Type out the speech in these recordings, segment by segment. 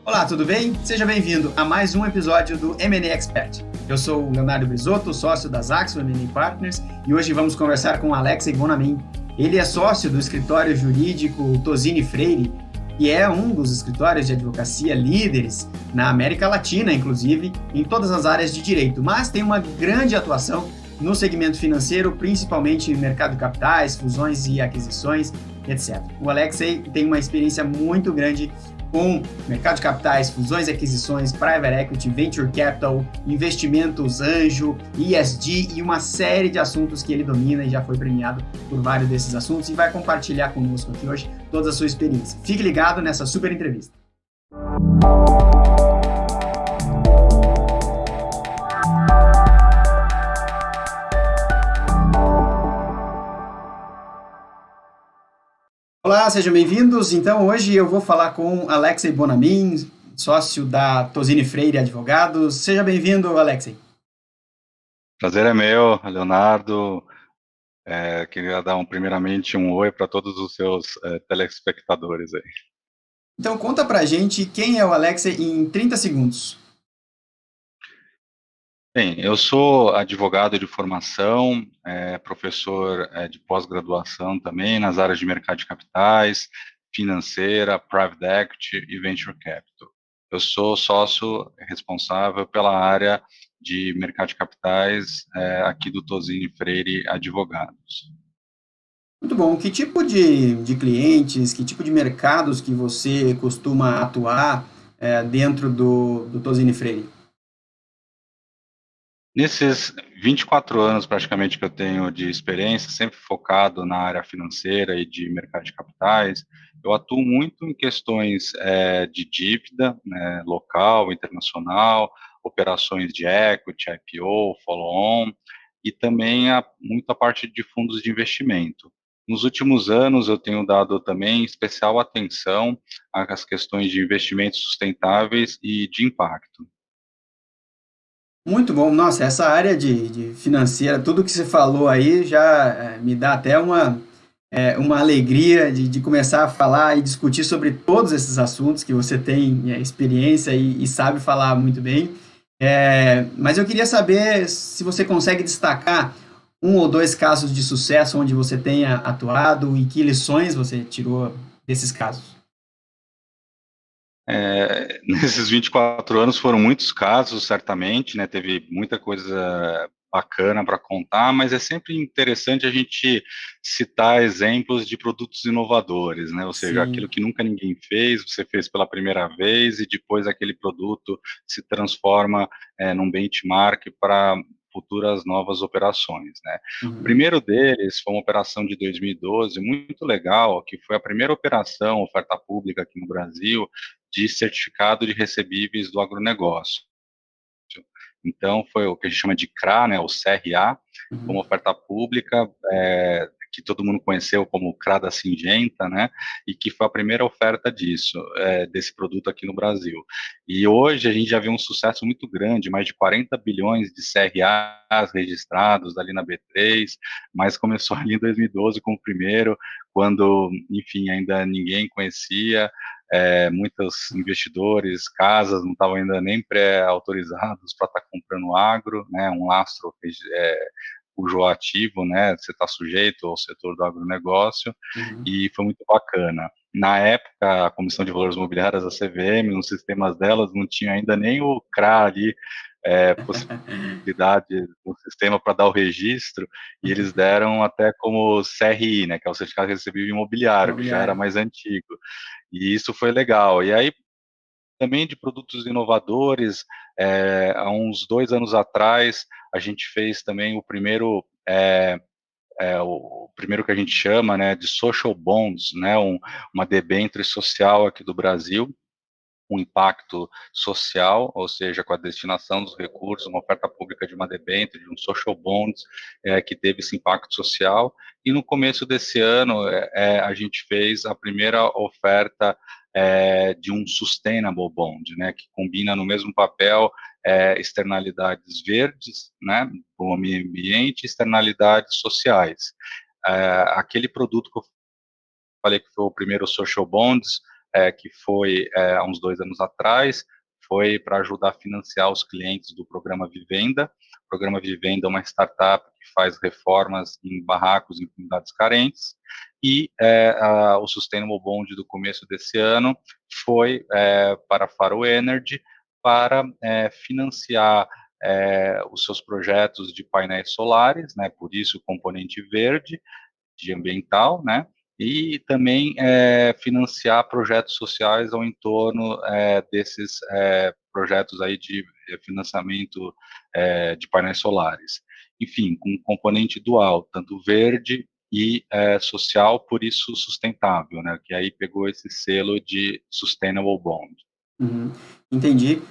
Olá, tudo bem? Seja bem-vindo a mais um episódio do M&A Expert. Eu sou o Leonardo Brizotto, sócio da Zaxo M&A Partners, e hoje vamos conversar com Alexei Bonamin. Ele é sócio do escritório jurídico Tosini Freire, que é um dos escritórios de advocacia líderes na América Latina, inclusive, em todas as áreas de direito, mas tem uma grande atuação no segmento financeiro, principalmente mercado de capitais, fusões e aquisições, etc. O Alexei tem uma experiência muito grande com mercado de capitais, fusões e aquisições, private equity, venture capital, investimentos anjo, ESG e uma série de assuntos que ele domina e já foi premiado por vários desses assuntos e vai compartilhar conosco aqui hoje toda a sua experiência. Fique ligado nessa super entrevista. Olá, sejam bem-vindos. Então, hoje eu vou falar com Alexei Bonamin, sócio da Tosini Freire Advogados. Seja bem-vindo, Alexei. Prazer é meu, Leonardo. Queria dar primeiramente um oi para todos os seus telespectadores aí. Então, conta pra gente quem é o Alexei em 30 segundos. Bem, eu sou advogado de formação, professor de pós-graduação também nas áreas de mercado de capitais, financeira, private equity e venture capital. Eu sou sócio responsável pela área de mercado de capitais aqui do Tosini Freire Advogados. Muito bom. Que tipo de clientes, que tipo de mercados que você costuma atuar dentro do Tosini Freire? Nesses 24 anos praticamente que eu tenho de experiência, sempre focado na área financeira e de mercado de capitais, eu atuo muito em questões de dívida, né, local, internacional, operações de equity, IPO, follow-on, e também muita parte de fundos de investimento. Nos últimos anos, eu tenho dado também especial atenção às questões de investimentos sustentáveis e de impacto. Muito bom. Nossa, essa área de financeira, tudo que você falou aí já me dá até uma alegria de começar a falar e discutir sobre todos esses assuntos que você tem experiência e sabe falar muito bem. Mas eu queria saber se você consegue destacar um ou dois casos de sucesso onde você tenha atuado e que lições você tirou desses casos. Nesses 24 anos foram muitos casos, certamente, né? Teve muita coisa bacana para contar, mas é sempre interessante a gente citar exemplos de produtos inovadores, né? Ou seja, aquilo Sim. que nunca ninguém fez, você fez pela primeira vez e depois aquele produto se transforma num benchmark para futuras novas operações, né? O Uhum. primeiro deles foi uma operação de 2012 muito legal, que foi a primeira operação, oferta pública aqui no Brasil, de certificado de recebíveis do agronegócio. Então, foi o que a gente chama de CRA, né, o CRA, Uhum. como oferta pública, que todo mundo conheceu como CRA da Singenta, né, e que foi a primeira oferta disso, desse produto aqui no Brasil. E hoje a gente já vê um sucesso muito grande, mais de 40 bilhões de CRAs registrados ali na B3, mas começou ali em 2012 com o primeiro, quando, enfim, ainda ninguém conhecia, muitos investidores, casas não estavam ainda nem pré-autorizados para estar comprando agro, né, um lastro cujo ativo, né, você está sujeito ao setor do agronegócio, Uhum. e foi muito bacana. Na época, a Comissão de Valores Mobiliários, a CVM, nos sistemas delas, não tinha ainda nem o CRA ali, possibilidade no sistema para dar o registro, e eles deram até como CRI, né, que é o Certificado de Recebível Imobiliário, que já era Imobiliário. mais antigo. E isso foi legal. E aí, também de produtos inovadores, há uns 2 anos atrás, a gente fez também o primeiro que a gente chama, né, de social bonds, né, uma debênture social aqui do Brasil, um impacto social, ou seja, com a destinação dos recursos, uma oferta pública de uma debênture, de um social bonds, que teve esse impacto social. E no começo desse ano, a gente fez a primeira oferta de um sustainable bond, né, que combina no mesmo papel externalidades verdes, né, do meio ambiente, e externalidades sociais. Aquele produto que eu falei que foi o primeiro social bonds, que foi há uns 2 anos atrás, foi para ajudar a financiar os clientes do programa Vivenda. O programa Vivenda é uma startup que faz reformas em barracos em comunidades carentes, e o Sustainable Bond do começo desse ano foi para a Faro Energy, para financiar os seus projetos de painéis solares, né, por isso o componente verde, de ambiental, né, e também financiar projetos sociais ao entorno desses projetos aí de financiamento de painéis solares. Enfim, com um componente dual, tanto verde e social, por isso sustentável, né, que aí pegou esse selo de Sustainable Bond. Uhum, entendi.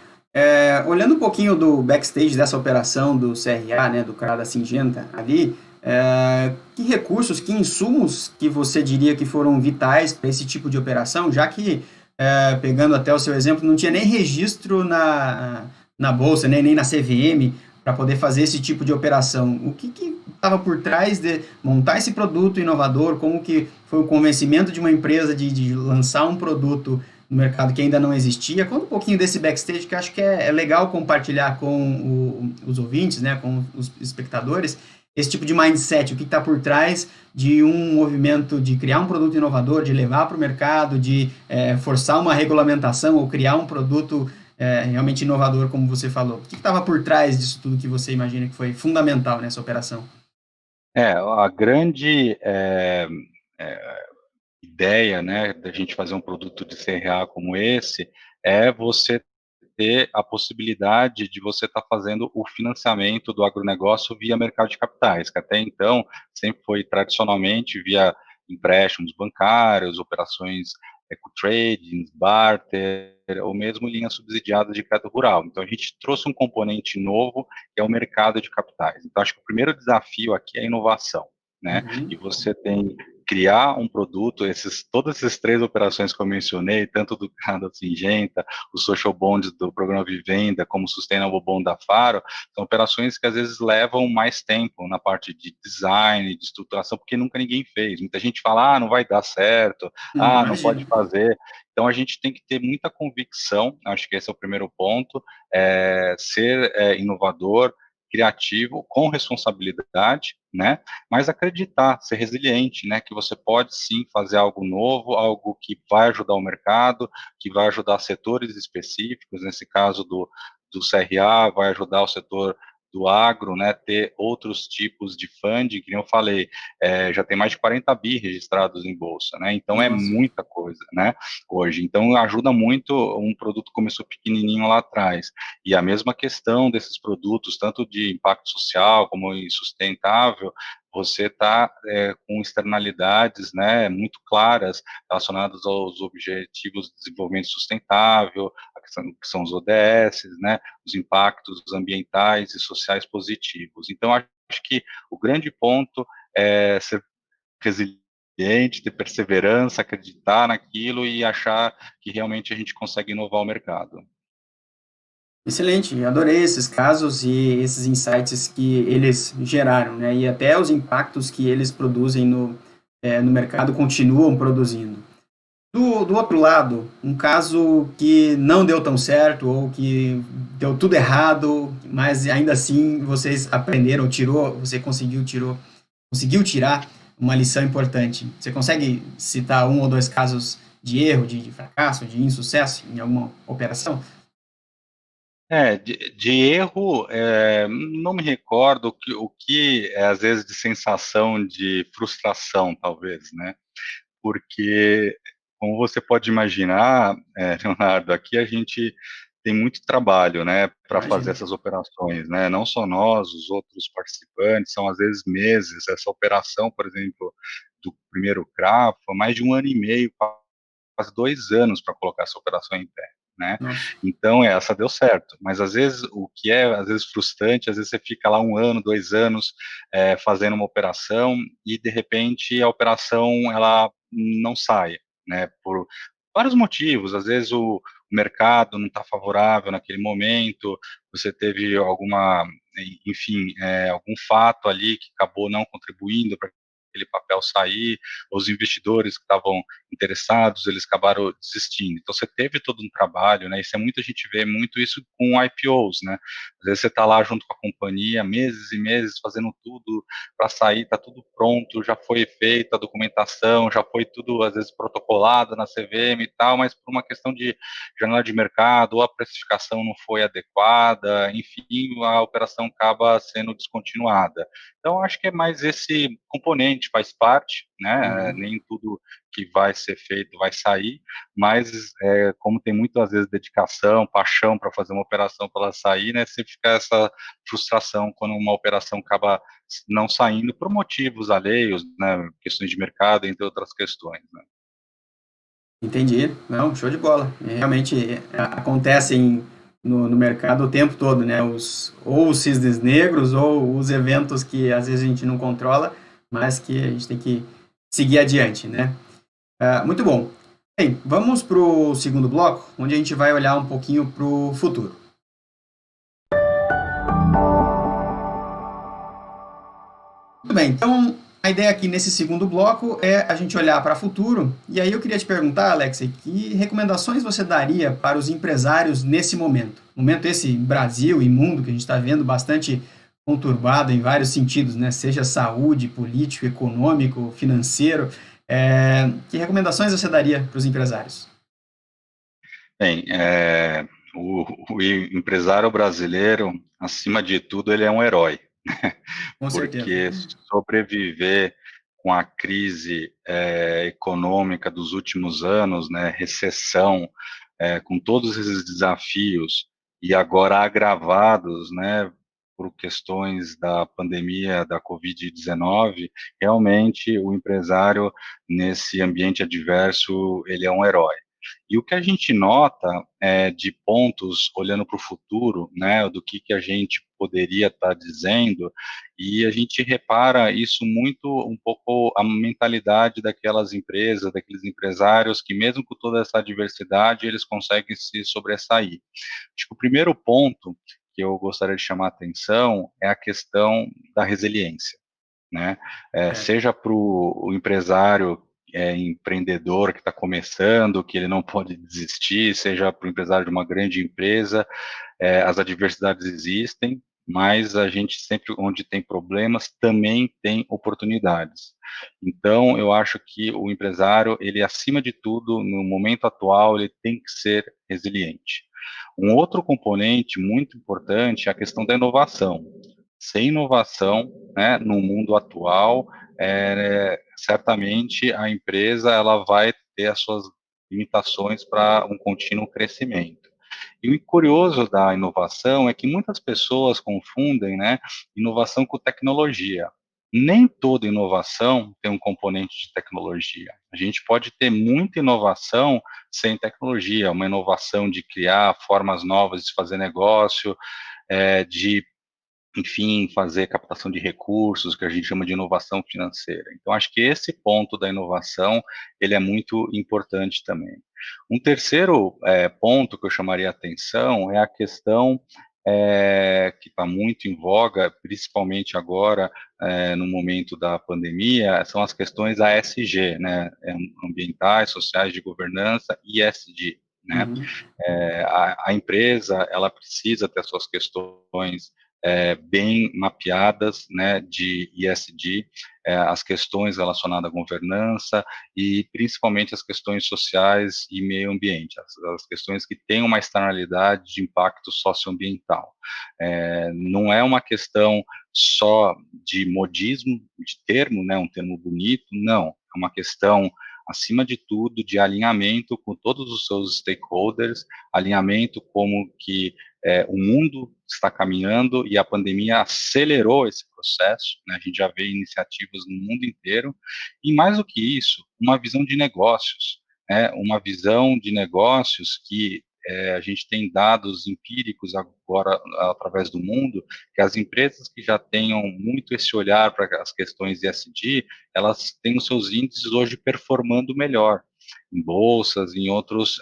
Olhando um pouquinho do backstage dessa operação do CRA, né, do cara da Singenta ali, que recursos, que insumos que você diria que foram vitais para esse tipo de operação, já que, pegando até o seu exemplo, não tinha nem registro na Bolsa, né, nem na CVM, para poder fazer esse tipo de operação. O que estava por trás de montar esse produto inovador? Como que foi o convencimento de uma empresa de lançar um produto no mercado que ainda não existia? Conta um pouquinho desse backstage, que eu acho que é legal compartilhar com os ouvintes, né, com os espectadores, esse tipo de mindset, o que está por trás de um movimento de criar um produto inovador, de levar para o mercado, de forçar uma regulamentação ou criar um produto realmente inovador, como você falou. O que estava por trás disso tudo que você imagina que foi fundamental nessa operação? A grande ideia, né, da gente fazer um produto de CRA como esse, é você ter a possibilidade de você estar fazendo o financiamento do agronegócio via mercado de capitais, que até então sempre foi tradicionalmente via empréstimos bancários, operações eco-trading, barter, ou mesmo linhas subsidiadas de crédito rural. Então, a gente trouxe um componente novo, que é o mercado de capitais. Então, acho que o primeiro desafio aqui é a inovação, né? Uhum. E você tem criar um produto, todas essas 3 operações que eu mencionei, tanto do Canadá Singenta, o Social Bond do Programa Vivenda, como o Sustainable Bond da Faro, são operações que às vezes levam mais tempo na parte de design, de estruturação, porque nunca ninguém fez. Muita gente fala, não vai dar certo, não pode Imagino. fazer. Então, a gente tem que ter muita convicção, acho que esse é o primeiro ponto, ser inovador, criativo, com responsabilidade, né? Mas acreditar, ser resiliente, né? Que você pode sim fazer algo novo, algo que vai ajudar o mercado, que vai ajudar setores específicos, nesse caso do CRA, vai ajudar o setor do agro, né, ter outros tipos de funding, que nem eu falei, já tem mais de 40 bi registrados em bolsa, né, então é Nossa. muita coisa, né, hoje, então ajuda muito, um produto começou pequenininho lá atrás, e a mesma questão desses produtos, tanto de impacto social como sustentável, você está com externalidades, né, muito claras relacionadas aos objetivos de desenvolvimento sustentável, que são os ODS, né, os impactos ambientais e sociais positivos. Então, acho que o grande ponto é ser resiliente, ter perseverança, acreditar naquilo e achar que realmente a gente consegue inovar o mercado. Excelente, adorei esses casos e esses insights que eles geraram, né? E até os impactos que eles produzem no mercado continuam produzindo. Do outro lado, um caso que não deu tão certo ou que deu tudo errado, mas ainda assim vocês aprenderam, você conseguiu tirar uma lição importante. Você consegue citar um ou dois casos de erro, de fracasso, de insucesso em alguma operação? De erro, não me recordo o que é, às vezes, de sensação de frustração, talvez, né? Porque, como você pode imaginar, Leonardo, aqui a gente tem muito trabalho, né, para fazer Imagino. essas operações, né? Não só nós, os outros participantes, são às vezes meses. Essa operação, por exemplo, do primeiro CRA, foi mais de 1 ano e meio, quase 2 anos para colocar essa operação em pé, né? Nossa. Então, essa deu certo, mas às vezes o que é, às vezes, frustrante, às vezes você fica lá 1 ano, 2 anos, fazendo uma operação e, de repente, a operação, ela não sai, né, por vários motivos, às vezes o mercado não está favorável naquele momento, você teve alguma, enfim, algum fato ali que acabou não contribuindo para aquele papel sair, os investidores que estavam interessados, eles acabaram desistindo. Então, você teve todo um trabalho, né? Isso é muito, a gente vê muito isso com IPOs, né? Às vezes você está lá junto com a companhia, meses e meses, fazendo tudo para sair, está tudo pronto, já foi feita a documentação, já foi tudo, às vezes, protocolado na CVM e tal, mas por uma questão de janela de mercado, ou a precificação não foi adequada, enfim, a operação acaba sendo descontinuada. Então, acho que é mais esse componente, faz parte, né? Nem tudo que vai ser feito vai sair, mas como tem muitas vezes dedicação, paixão para fazer uma operação para ela sair, né? Sempre fica essa frustração quando uma operação acaba não saindo por motivos alheios, né? Questões de mercado, entre outras questões, né? Entendi. Não, show de bola. Realmente acontecem no mercado o tempo todo, né? Ou os cisnes negros, ou os eventos que às vezes a gente não controla, mas que a gente tem que seguir adiante, né? Muito bom. Bem, vamos para o segundo bloco, onde a gente vai olhar um pouquinho para o futuro. Muito bem, então a ideia aqui nesse segundo bloco é a gente olhar para o futuro. E aí eu queria te perguntar, Alexei, que recomendações você daria para os empresários nesse momento? Momento esse Brasil e mundo que a gente está vendo bastante conturbado em vários sentidos, né? Seja saúde, político, econômico, financeiro. Que recomendações você daria para os empresários? Bem, o empresário brasileiro, acima de tudo, ele é um herói, Com certeza. porque sobreviver com a crise econômica dos últimos anos, né, recessão, com todos esses desafios, e agora agravados, né, por questões da pandemia da Covid-19, realmente o empresário, nesse ambiente adverso, ele é um herói. E o que a gente nota de pontos, olhando para o futuro, né, do que a gente poderia estar dizendo, e a gente repara isso muito, um pouco, a mentalidade daquelas empresas, daqueles empresários, que mesmo com toda essa diversidade, eles conseguem se sobressair. Acho que o primeiro ponto que eu gostaria de chamar a atenção é a questão da resiliência, né? Seja para o empresário empreendedor que está começando, que ele não pode desistir, seja para o empresário de uma grande empresa, as adversidades existem, mas a gente sempre, onde tem problemas, também tem oportunidades. Então, eu acho que o empresário, ele, acima de tudo, no momento atual, ele tem que ser resiliente. Um outro componente muito importante é a questão da inovação. Sem inovação, né, no mundo atual, certamente a empresa ela vai ter as suas limitações para um contínuo crescimento. E o curioso da inovação é que muitas pessoas confundem, né, inovação com tecnologia. Nem toda inovação tem um componente de tecnologia. A gente pode ter muita inovação sem tecnologia, uma inovação de criar formas novas de fazer negócio, de, enfim, fazer captação de recursos, que a gente chama de inovação financeira. Então, acho que esse ponto da inovação, ele é muito importante também. Um terceiro ponto que eu chamaria a atenção é a questão que está muito em voga, principalmente agora, no momento da pandemia, são as questões ASG, né, ambientais, sociais, de governança, ESG, né. Uhum. A empresa, ela precisa ter as suas questões bem mapeadas, né, de ESG, as questões relacionadas à governança e principalmente as questões sociais e meio ambiente, as questões que têm uma externalidade de impacto socioambiental. Não é uma questão só de modismo, de termo, né, um termo bonito, não, é uma questão, acima de tudo, de alinhamento com todos os seus stakeholders, alinhamento como que o mundo está caminhando e a pandemia acelerou esse processo, né? A gente já vê iniciativas no mundo inteiro, e mais do que isso, uma visão de negócios, né? Uma visão de negócios que a gente tem dados empíricos agora através do mundo, que as empresas que já tenham muito esse olhar para as questões ESG, elas têm os seus índices hoje performando melhor, em bolsas, em outras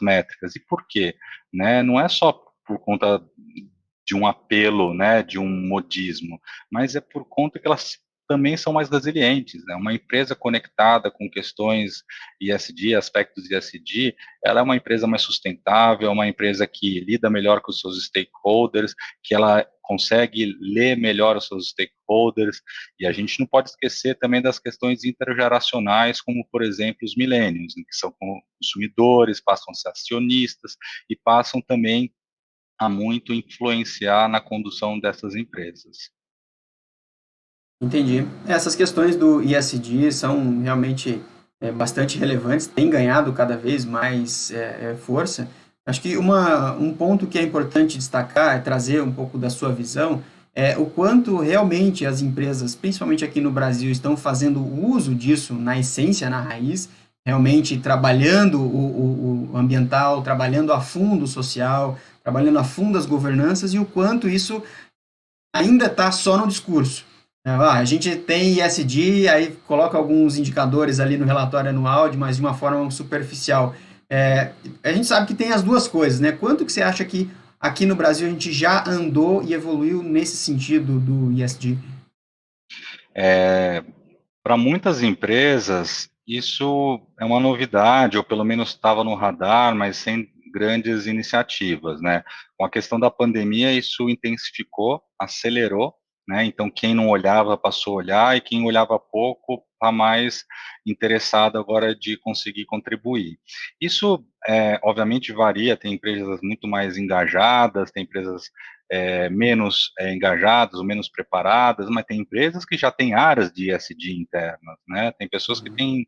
métricas. E por quê? Né? Não é só por conta de um apelo, né, de um modismo, mas é por conta que elas também são mais resilientes, né? Uma empresa conectada com questões ESG, aspectos ESG, ela é uma empresa mais sustentável, é uma empresa que lida melhor com os seus stakeholders, que ela consegue ler melhor os seus stakeholders, e a gente não pode esquecer também das questões intergeracionais, como, por exemplo, os millennials, né, que são consumidores, passam a ser acionistas, e passam também a muito influenciar na condução dessas empresas. Entendi. Essas questões do ESG são realmente bastante relevantes, têm ganhado cada vez mais força. Acho que um ponto que é importante destacar, é trazer um pouco da sua visão, é o quanto realmente as empresas, principalmente aqui no Brasil, estão fazendo uso disso na essência, na raiz, realmente trabalhando o ambiental, trabalhando a fundo o social, trabalhando a fundo as governanças e o quanto isso ainda está só no discurso. A gente tem ISD, aí coloca alguns indicadores ali no relatório anual, mas de uma forma superficial. A gente sabe que tem as duas coisas, né? Quanto que você acha que aqui no Brasil a gente já andou e evoluiu nesse sentido do ISD? Para muitas empresas, isso é uma novidade, ou pelo menos estava no radar, mas sem grandes iniciativas, né? Com a questão da pandemia, isso intensificou, acelerou, né? Então, quem não olhava passou a olhar, e quem olhava pouco está mais interessado agora de conseguir contribuir. Isso, obviamente, varia, tem empresas muito mais engajadas, tem empresas menos engajadas ou menos preparadas, mas tem empresas que já têm áreas de ESG internas, né? Tem pessoas que têm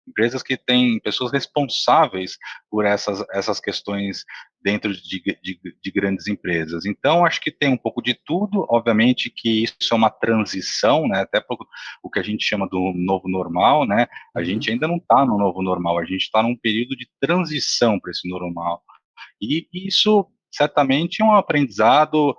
empresas que têm pessoas responsáveis por essas questões dentro de grandes empresas. Então, acho que tem um pouco de tudo, obviamente que isso é uma transição, né, até por o que a gente chama do novo normal, né, a gente ainda não está no novo normal, a gente está num período de transição para esse normal. E isso certamente é um aprendizado,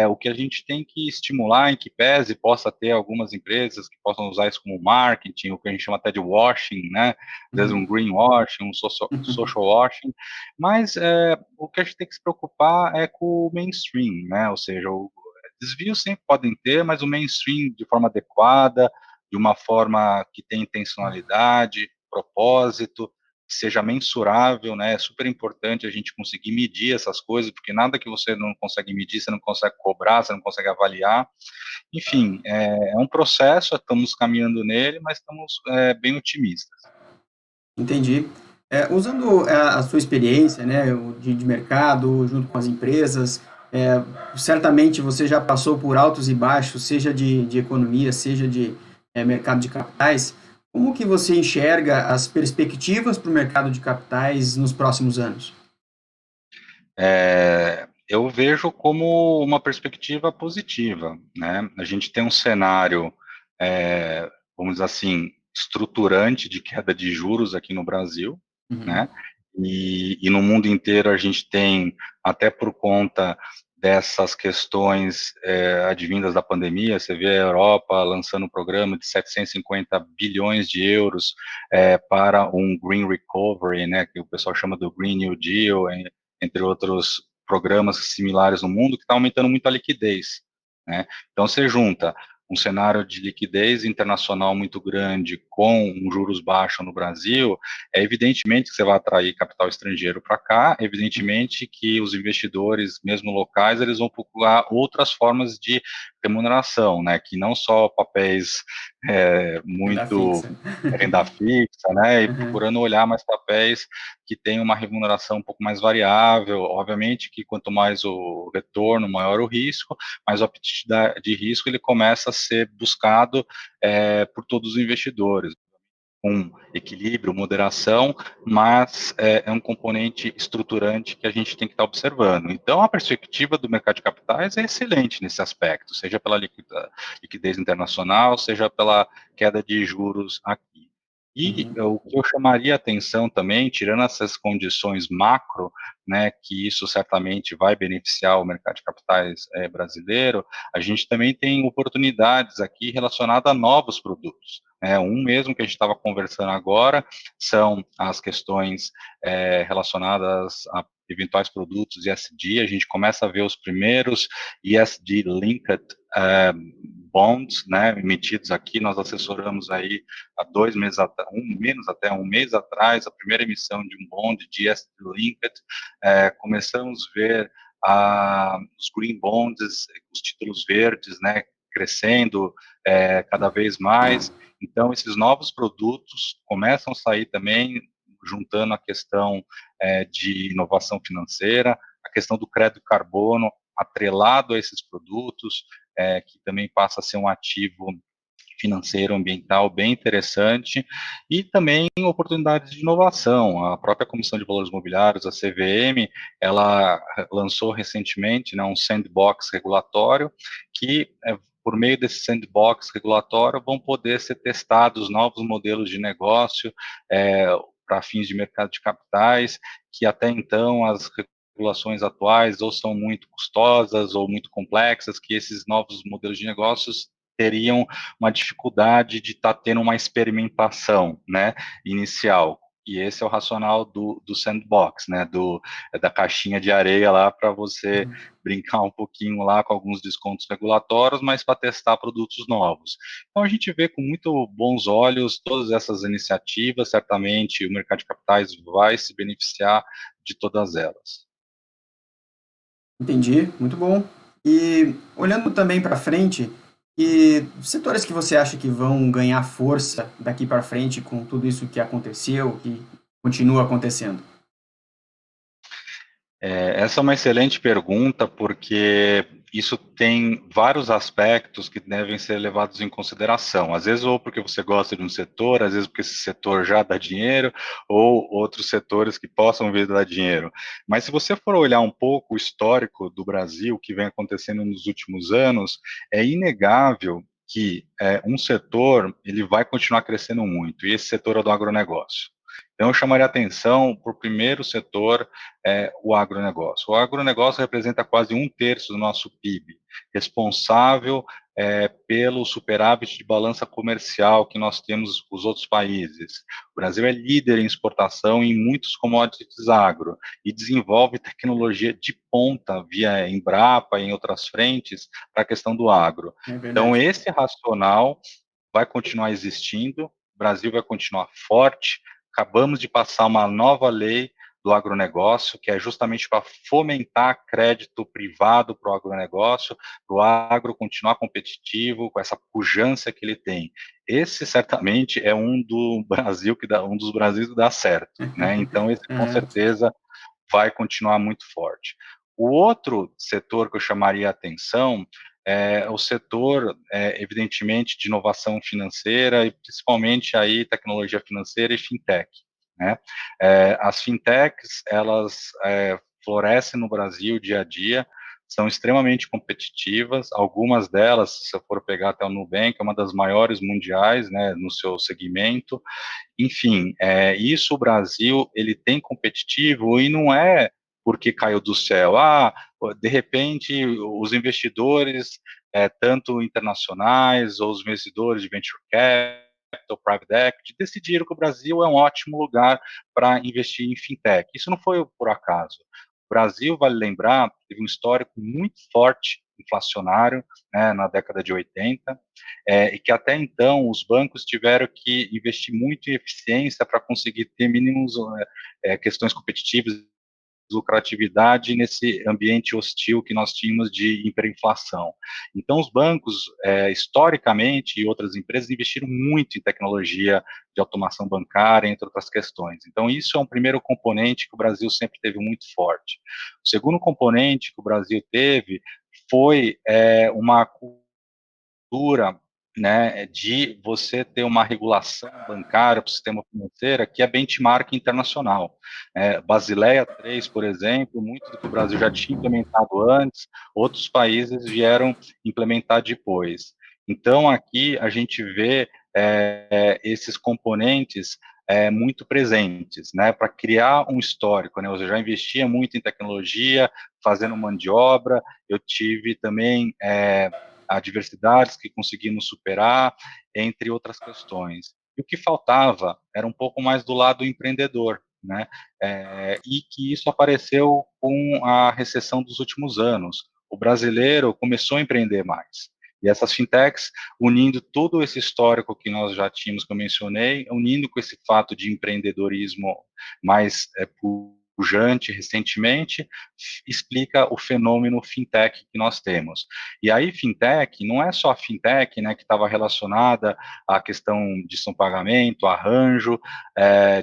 o que a gente tem que estimular em que pese possa ter algumas empresas que possam usar isso como marketing, o que a gente chama até de washing, né? Às vezes um greenwashing, um social washing, mas o que a gente tem que se preocupar é com o mainstream, né? Ou seja, desvios sempre podem ter, mas o mainstream de forma adequada, de uma forma que tem intencionalidade, propósito, que seja mensurável, né? É super importante a gente conseguir medir essas coisas, porque nada que você não consegue medir, você não consegue cobrar, você não consegue avaliar. Enfim, é um processo, estamos caminhando nele, mas estamos bem otimistas. Entendi. Usando a sua experiência, né, de mercado, junto com as empresas, certamente você já passou por altos e baixos, seja de economia, seja de mercado de capitais. Como que você enxerga as perspectivas para o mercado de capitais nos próximos anos? Eu vejo como uma perspectiva positiva, né? A gente tem um cenário, vamos dizer assim, estruturante de queda de juros aqui no Brasil, Uhum. né? E no mundo inteiro a gente tem, até por conta dessas questões advindas da pandemia, você vê a Europa lançando um programa de 750 bilhões de euros para um Green Recovery, né? Que o pessoal chama do Green New Deal, entre outros programas similares no mundo, que está aumentando muito a liquidez, né? Então, você junta um cenário de liquidez internacional muito grande com um juros baixos no Brasil, evidentemente que você vai atrair capital estrangeiro para cá, evidentemente que os investidores, mesmo locais, eles vão procurar outras formas de remuneração, né, que não só papéis Renda muito fixa. renda fixa, né, e Uhum. procurando olhar mais papéis que têm uma remuneração um pouco mais variável. Obviamente que quanto mais o retorno, maior o risco, mas o apetite de risco ele começa a ser buscado por todos os investidores, com equilíbrio, moderação, mas é um componente estruturante que a gente tem que estar observando. Então, a perspectiva do mercado de capitais é excelente nesse aspecto, seja pela liquidez internacional, seja pela queda de juros aqui. E Uhum. o que eu chamaria a atenção também, tirando essas condições macro, né, que isso certamente vai beneficiar o mercado de capitais brasileiro, a gente também tem oportunidades aqui relacionadas a novos produtos. Um mesmo que a gente estava conversando agora são as questões relacionadas a eventuais produtos ESG. A gente começa a ver os primeiros ESG-linked bonds, né, emitidos aqui. Nós assessoramos aí há 2 meses, até um mês atrás, a primeira emissão de um bond de ESG Linked. Começamos a ver os green bonds, os títulos verdes, né, crescendo cada vez mais. Então, esses novos produtos começam a sair também, juntando a questão de inovação financeira, a questão do crédito carbono atrelado a esses produtos, que também passa a ser um ativo financeiro, ambiental bem interessante, e também oportunidades de inovação. A própria Comissão de Valores Mobiliários, a CVM, ela lançou recentemente, né, um sandbox regulatório que por meio desse sandbox regulatório vão poder ser testados novos modelos de negócio para fins de mercado de capitais, que até então as regulações atuais ou são muito custosas ou muito complexas, que esses novos modelos de negócios teriam uma dificuldade de estar tendo uma experimentação, né, inicial. E esse é o racional do sandbox, né, da caixinha de areia lá para você brincar um pouquinho lá com alguns descontos regulatórios, mas para testar produtos novos. Então a gente vê com muito bons olhos todas essas iniciativas, certamente o mercado de capitais vai se beneficiar de todas elas. Entendi, muito bom. E olhando também para frente, e setores que você acha que vão ganhar força daqui para frente com tudo isso que aconteceu, que continua acontecendo? Essa é uma excelente pergunta, porque isso tem vários aspectos que devem ser levados em consideração. Às vezes, ou porque você gosta de um setor, às vezes porque esse setor já dá dinheiro, ou outros setores que possam vir dar dinheiro. Mas se você for olhar um pouco o histórico do Brasil, o que vem acontecendo nos últimos anos, é inegável que um setor ele vai continuar crescendo muito, e esse setor é o do agronegócio. Então, eu chamaria atenção para o primeiro setor, o agronegócio. O agronegócio representa quase 1/3 do nosso PIB, responsável pelo superávit de balança comercial que nós temos com os outros países. O Brasil é líder em exportação em muitos commodities agro e desenvolve tecnologia de ponta via Embrapa e em outras frentes para a questão do agro. É Então, verdade. esse racional vai continuar existindo, o Brasil vai continuar forte. Acabamos de passar uma nova lei do agronegócio, que é justamente para fomentar crédito privado para o agronegócio, para o agro continuar competitivo, com essa pujança que ele tem. Esse certamente é um dos Brasis que dá certo, né? Então, esse com É, certeza vai continuar muito forte. O outro setor que eu chamaria a atenção é o setor, evidentemente, de inovação financeira e principalmente aí tecnologia financeira e fintech, né? As fintechs, elas florescem no Brasil dia a dia, são extremamente competitivas, algumas delas, se eu for pegar até o Nubank, é uma das maiores mundiais, né, no seu segmento. Enfim, isso o Brasil ele tem competitivo e não é porque caiu do céu. De repente os investidores, tanto internacionais ou os investidores de venture capital, private equity, decidiram que o Brasil é um ótimo lugar para investir em fintech. Isso não foi por acaso. O Brasil, vale lembrar, teve um histórico muito forte inflacionário, né, na década de 80, e que até então os bancos tiveram que investir muito em eficiência para conseguir ter mínimos questões competitivas, lucratividade nesse ambiente hostil que nós tínhamos de hiperinflação. Então, os bancos, historicamente, e outras empresas investiram muito em tecnologia de automação bancária, entre outras questões. Então, isso é um primeiro componente que o Brasil sempre teve muito forte. O segundo componente que o Brasil teve foi uma cultura, né, de você ter uma regulação bancária para o sistema financeiro que é benchmark internacional. Basileia 3, por exemplo, muito do que o Brasil já tinha implementado antes, outros países vieram implementar depois. Então, aqui a gente vê esses componentes muito presentes, né, para criar um histórico, né, eu já investia muito em tecnologia, fazendo mão de obra, eu tive também adversidades que conseguimos superar, entre outras questões. E o que faltava era um pouco mais do lado empreendedor, né? E que isso apareceu com a recessão dos últimos anos. O brasileiro começou a empreender mais. E essas fintechs, unindo todo esse histórico que nós já tínhamos, que eu mencionei, unindo com esse fato de empreendedorismo mais pujante recentemente, explica o fenômeno fintech que nós temos. E aí, fintech, não é só a fintech, né, que estava relacionada à questão de pagamento, arranjo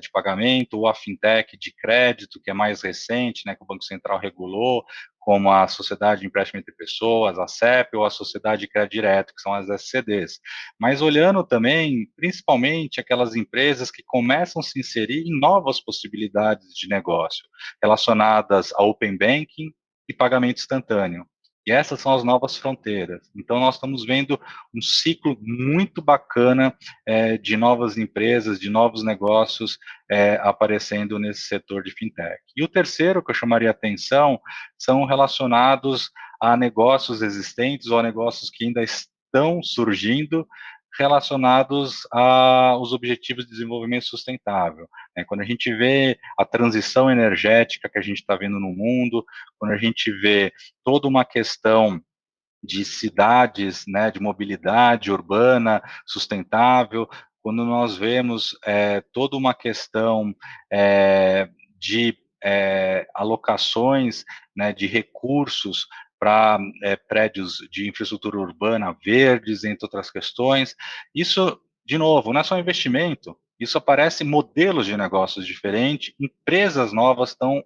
de pagamento, ou a fintech de crédito, que é mais recente, né, que o Banco Central regulou, como a Sociedade de Empréstimo entre Pessoas, a CEP, ou a Sociedade de Crédito Direto, que são as SCDs. Mas olhando também, principalmente, aquelas empresas que começam a se inserir em novas possibilidades de negócio, relacionadas ao Open Banking e pagamento instantâneo. E essas são as novas fronteiras. Então, nós estamos vendo um ciclo muito bacana de novas empresas, de novos negócios aparecendo nesse setor de fintech. E o terceiro que eu chamaria atenção são relacionados a negócios existentes ou a negócios que ainda estão surgindo, relacionados aos Objetivos de Desenvolvimento Sustentável. Quando a gente vê a transição energética que a gente está vendo no mundo, quando a gente vê toda uma questão de cidades, né, de mobilidade urbana sustentável, quando nós vemos toda uma questão de alocações, né, de recursos para prédios de infraestrutura urbana verdes, entre outras questões. Isso, de novo, não é só investimento, isso aparece modelos de negócios diferentes, empresas novas estão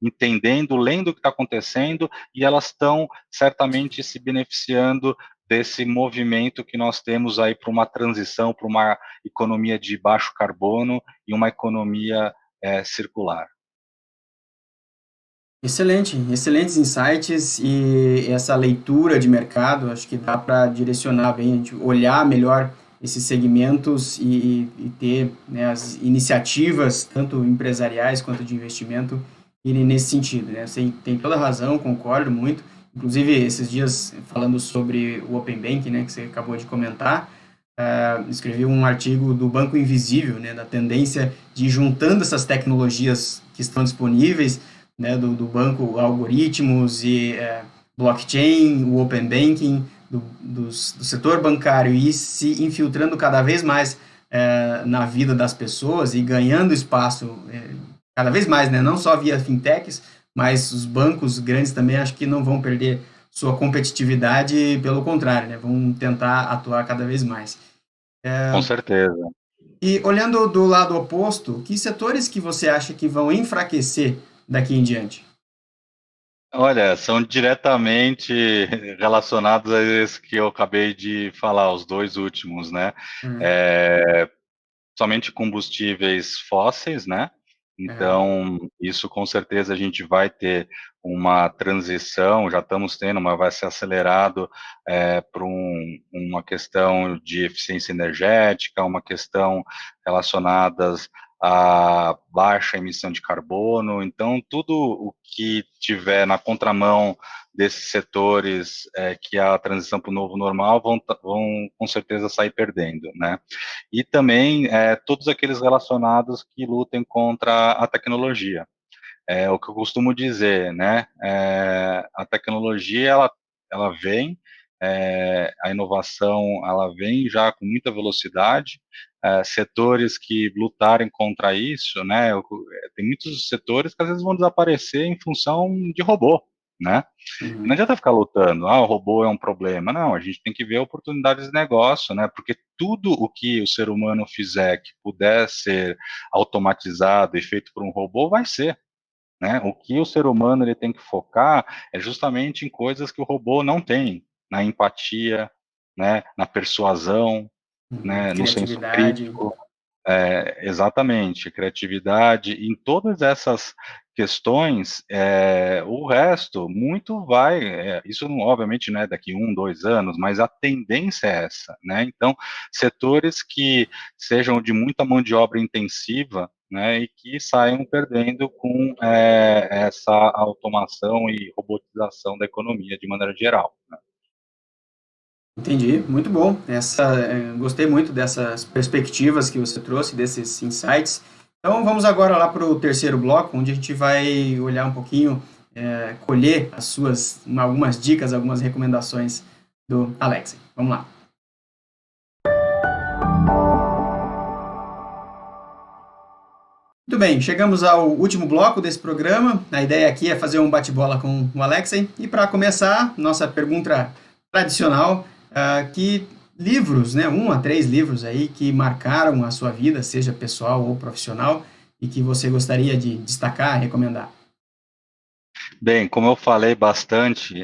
entendendo, lendo o que está acontecendo, e elas estão certamente se beneficiando desse movimento que nós temos aí para uma transição, para uma economia de baixo carbono e uma economia circular. Excelente, excelentes insights e essa leitura de mercado, acho que dá para direcionar bem, a gente olhar melhor esses segmentos e ter, né, as iniciativas, tanto empresariais quanto de investimento, irem nesse sentido, né? Você tem toda a razão, concordo muito. Inclusive, esses dias, falando sobre o Open Banking, né, que você acabou de comentar, escrevi um artigo do Banco Invisível, né, da tendência de ir juntando essas tecnologias que estão disponíveis, né, do banco, algoritmos e blockchain, o open banking, do setor bancário, e se infiltrando cada vez mais na vida das pessoas e ganhando espaço cada vez mais, né, não só via fintechs, mas os bancos grandes também acho que não vão perder sua competitividade, pelo contrário, né, vão tentar atuar cada vez mais. Com certeza. E olhando do lado oposto, que setores que você acha que vão enfraquecer daqui em diante? Olha, são diretamente relacionados a esse que eu acabei de falar, os dois últimos, né? Uhum. Somente combustíveis fósseis, né? Uhum. Então, isso com certeza a gente vai ter uma transição, já estamos tendo, mas vai ser acelerado para uma questão de eficiência energética, uma questão relacionadas à baixa emissão de carbono. Então, tudo o que tiver na contramão desses setores que a transição para o novo normal vão com certeza sair perdendo, né? E também todos aqueles relacionados que lutem contra a tecnologia. É o que eu costumo dizer, né? A tecnologia ela vem, a inovação ela vem já com muita velocidade. Setores que lutarem contra isso, né? Tem muitos setores que às vezes vão desaparecer em função de robô, né? Não Uhum. adianta ficar lutando, o robô é um problema. Não, a gente tem que ver oportunidades de negócio, né? Porque tudo o que o ser humano fizer que puder ser automatizado e feito por um robô, vai ser, né? O que o ser humano ele tem que focar é justamente em coisas que o robô não tem, na empatia, né? Na persuasão, Uhum. né? No senso Criatividade. crítico. Exatamente, criatividade, em todas essas questões, o resto, muito vai, isso obviamente não é daqui 1, 2 anos, mas a tendência é essa, né? Então, setores que sejam de muita mão de obra intensiva, né, e que saiam perdendo com essa automação e robotização da economia de maneira geral, né? Entendi, muito bom. Gostei muito dessas perspectivas que você trouxe, desses insights. Então vamos agora lá para o terceiro bloco, onde a gente vai olhar um pouquinho, colher algumas dicas, algumas recomendações do Alexei. Vamos lá. Muito bem, chegamos ao último bloco desse programa. A ideia aqui é fazer um bate-bola com o Alexei. E para começar, nossa pergunta tradicional, que livros, né, 1 a 3 livros aí que marcaram a sua vida, seja pessoal ou profissional, e que você gostaria de destacar, recomendar? Bem, como eu falei bastante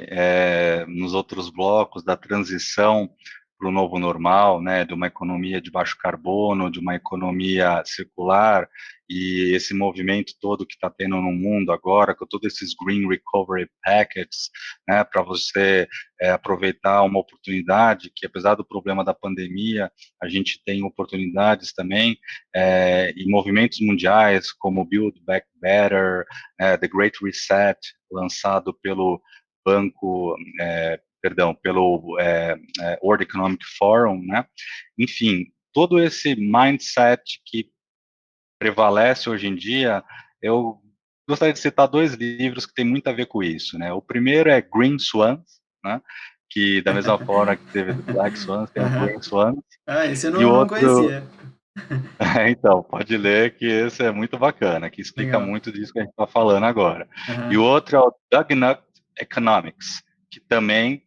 nos outros blocos da transição para o novo normal, né, de uma economia de baixo carbono, de uma economia circular, e esse movimento todo que está tendo no mundo agora, com todos esses Green Recovery Packets, né, para você aproveitar uma oportunidade, que apesar do problema da pandemia, a gente tem oportunidades também, e movimentos mundiais como Build Back Better, The Great Reset, lançado pelo banco, pelo World Economic Forum, né? Enfim, todo esse mindset que prevalece hoje em dia, eu gostaria de citar 2 livros que têm muito a ver com isso, né? O primeiro é Green Swans, né? Que da mesma forma que teve Black Swans, tem o Aham. Green Swans, Esse eu e o não outro, conhecia. então, pode ler que esse é muito bacana, que explica Legal. muito disso que a gente está falando agora. E o Aham. outro é o Dugnut Economics, que também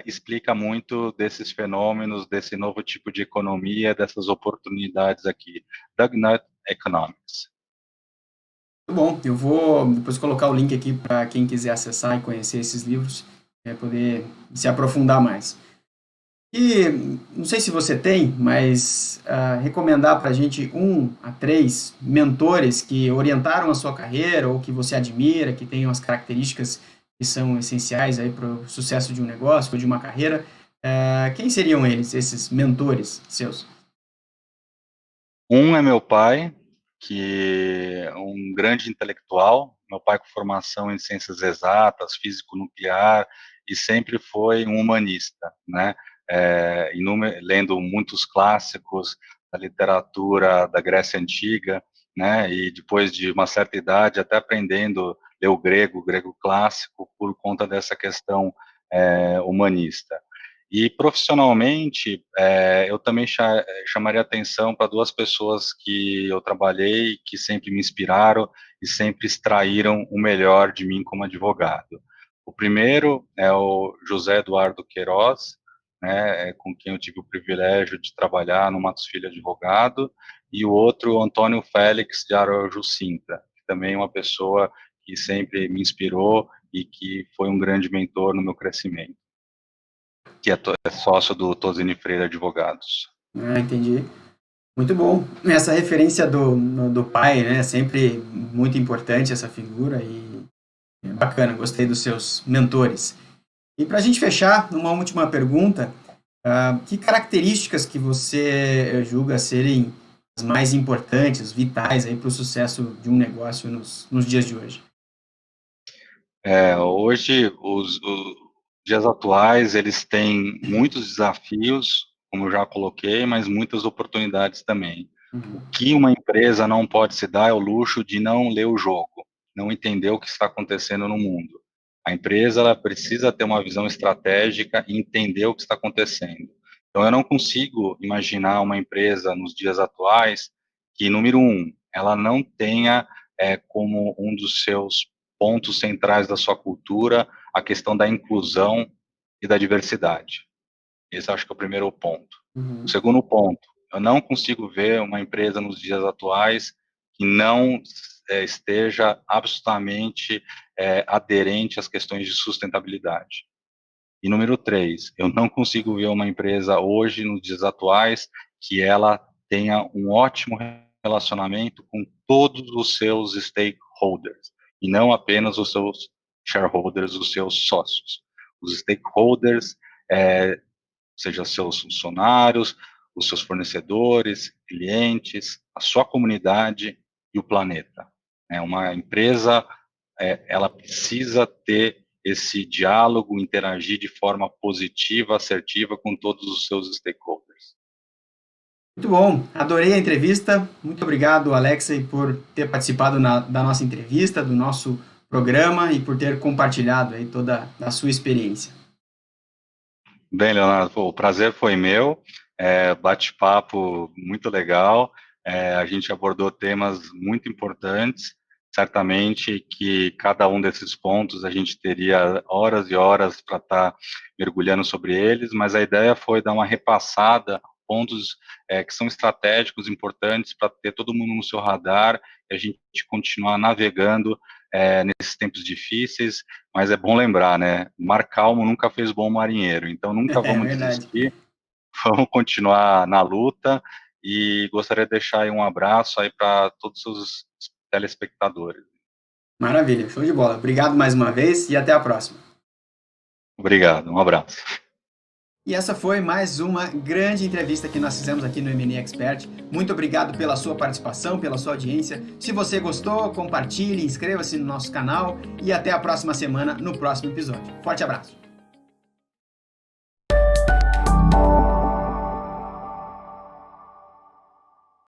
explica muito desses fenômenos, desse novo tipo de economia, dessas oportunidades aqui. Dugnut Economics. Muito bom. Eu vou depois colocar o link aqui para quem quiser acessar e conhecer esses livros, poder se aprofundar mais. E não sei se você tem, mas recomendar para a gente 1 a 3 mentores que orientaram a sua carreira ou que você admira, que tenham as características que são essenciais aí para o sucesso de um negócio ou de uma carreira. Quem seriam eles, esses mentores seus? Um é meu pai, que é um grande intelectual, meu pai com formação em ciências exatas, físico nuclear, e sempre foi um humanista, né? Lendo muitos clássicos da literatura da Grécia Antiga, né? E depois de uma certa idade, até aprendendo a ler o grego clássico, por conta dessa questão humanista. E profissionalmente, eu também chamaria atenção para 2 pessoas que eu trabalhei, que sempre me inspiraram e sempre extraíram o melhor de mim como advogado. O primeiro é o José Eduardo Queiroz, né, com quem eu tive o privilégio de trabalhar no Matos Filho Advogado, e o outro, o Antônio Félix de Araújo Sintra, que também é uma pessoa que sempre me inspirou e que foi um grande mentor no meu crescimento, que é sócio do Tosini Freire Advogados. Entendi. Muito bom. Essa referência do pai, né? Sempre muito importante essa figura e é bacana, gostei dos seus mentores. E para a gente fechar, uma última pergunta, que características que você julga serem as mais importantes, vitais aí para o sucesso de um negócio nos dias de hoje? Hoje, os dias atuais, eles têm muitos desafios, como eu já coloquei, mas muitas oportunidades também. O Uhum. que uma empresa não pode se dar é o luxo de não ler o jogo, não entender o que está acontecendo no mundo. A empresa, ela precisa ter uma visão estratégica e entender o que está acontecendo. Então, eu não consigo imaginar uma empresa nos dias atuais que, número 1, ela não tenha como um dos seus pontos centrais da sua cultura a questão da inclusão e da diversidade. Esse acho que é o primeiro ponto. O Uhum. segundo ponto, eu não consigo ver uma empresa nos dias atuais que não esteja absolutamente aderente às questões de sustentabilidade. E número 3, eu não consigo ver uma empresa hoje, nos dias atuais, que ela tenha um ótimo relacionamento com todos os seus stakeholders, e não apenas os seus shareholders, os seus sócios. Os stakeholders, seja seus funcionários, os seus fornecedores, clientes, a sua comunidade e o planeta. Uma empresa, ela precisa ter esse diálogo, interagir de forma positiva, assertiva com todos os seus stakeholders. Muito bom, adorei a entrevista. Muito obrigado, Alexei, por ter participado da nossa entrevista, do nosso programa e por ter compartilhado aí toda a sua experiência. Bem, Leonardo, pô, o prazer foi meu, bate-papo muito legal, a gente abordou temas muito importantes, certamente que cada um desses pontos a gente teria horas e horas para estar mergulhando sobre eles, mas a ideia foi dar uma repassada, pontos que são estratégicos, importantes para ter todo mundo no seu radar e a gente continuar navegando nesses tempos difíceis, mas é bom lembrar, né? Mar calmo nunca fez bom marinheiro, então nunca É vamos verdade. desistir, vamos continuar na luta e gostaria de deixar aí um abraço aí para todos os telespectadores. Maravilha, show de bola. Obrigado mais uma vez e até a próxima. Obrigado, um abraço. E essa foi mais uma grande entrevista que nós fizemos aqui no M&A Expert. Muito obrigado pela sua participação, pela sua audiência. Se você gostou, compartilhe, inscreva-se no nosso canal e até a próxima semana, no próximo episódio. Forte abraço!